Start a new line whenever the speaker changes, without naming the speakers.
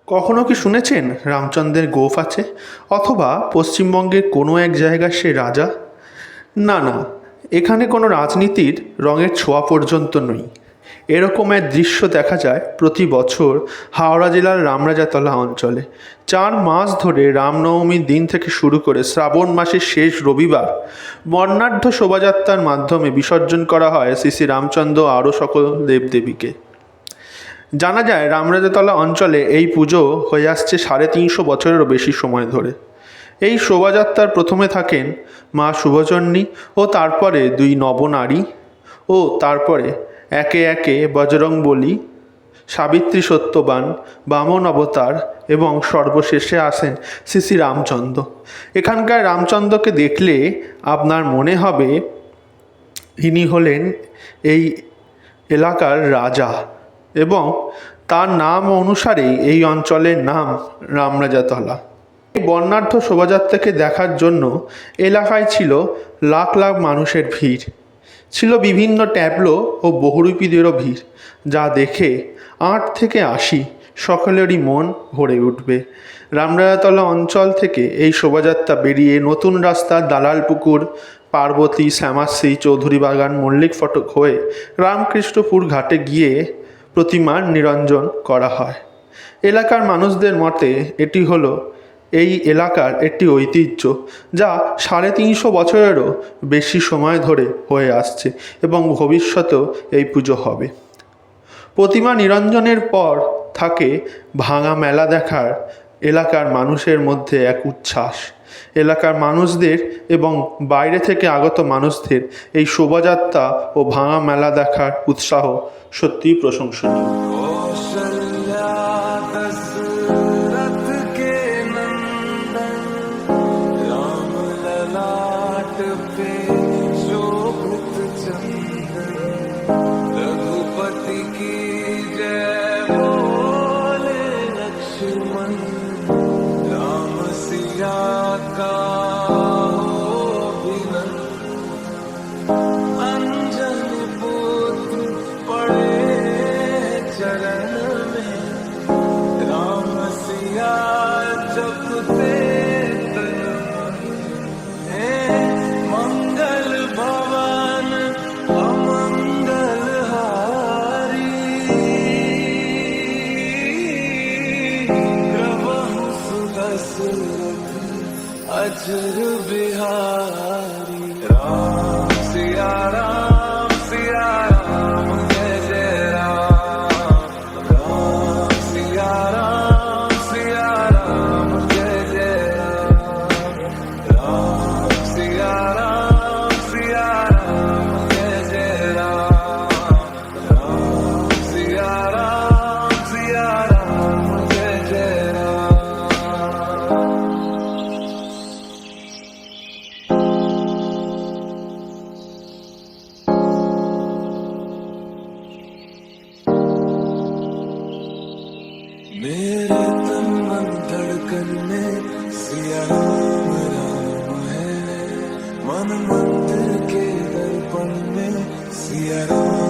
কখনো কি শুনেছেন রামচন্দ্রের গোঁফ আছে, অথবা পশ্চিমবঙ্গের কোনো এক জায়গার সে রাজা? না না, এখানে কোনো রাজনীতির রঙের ছোঁয়া পর্যন্ত নই। এরকম এক দৃশ্য দেখা যায় প্রতি বছর হাওড়া জেলার রামরাজাতলা অঞ্চলে। 4 মাস ধরে রামনবমীর দিন থেকে শুরু করে শ্রাবণ মাসের শেষ রবিবার বর্ণাঢ্য শোভাযাত্রার মাধ্যমে বিসর্জন করা হয় শ্রী শ্রী রামচন্দ্র আরও সকল দেবদেবীকে। জানা যায় রামরাজাতলা অঞ্চলে এই পুজো হয়ে আসছে 350 বছরেরও বেশি সময় ধরে। এই শোভাযাত্রার প্রথমে থাকেন মা শুভচণ্ডী ও তারপরে 2 নবনারী ও তারপরে একে একে বজরংবলী, সাবিত্রী সত্যবান, বামন অবতার এবং সর্বশেষে আসেন শ্রী শ্রী রামচন্দ্র। এখানকার রামচন্দ্রকে দেখলে আপনার মনে হবে ইনি হলেন এই এলাকার রাজা, এবং তার নাম অনুসারেই এই অঞ্চলের নাম রামরাজাতলা। এই বর্ণাঢ্য শোভাযাত্রাকে দেখার জন্য এলাকায় ছিল লাখ লাখ মানুষের ভিড়, ছিল বিভিন্ন ট্যাবলো ও বহুরূপীদেরও ভিড়, যা দেখে 8 থেকে 80 সকলেরই মন ভরে উঠবে। রামরাজাতলা অঞ্চল থেকে এই শোভাযাত্রা বেরিয়ে নতুন রাস্তা দালালপুকুর, পার্বতী, শ্যামাশ্রী, চৌধুরী বাগান, মল্লিক ফটক হয়ে রামকৃষ্ণপুর ঘাটে গিয়ে প্রতিমার নিরঞ্জন করা হয়। এলাকার মানুষদের মতে এটি হলো এই এলাকার একটি ঐতিহ্য, যা 350 বছরেরও বেশি সময় ধরে হয়ে আসছে এবং ভবিষ্যতেও এই পুজো হবে। প্রতিমা নিরঞ্জনের পর থাকে ভাঙা মেলা দেখার এলাকার মানুষের মধ্যে এক উচ্ছ্বাস। এলাকার মানুষদের এবং বাইরে থেকে আগত মানুষদের এই শোভাযাত্রা ও ভাঙা মেলা দেখার উৎসাহ সত্যিই প্রশংসনীয়।
अजर बिहारी राम सिया राम जय जय राम, राम सिया राम जय जय राम, राम सिया राम जय जय राम, राम सिया राम जय जय राम। मेरे तन मन धड़कन में सिया राम राम है, मन मंदिर के दर्पण में सिया राम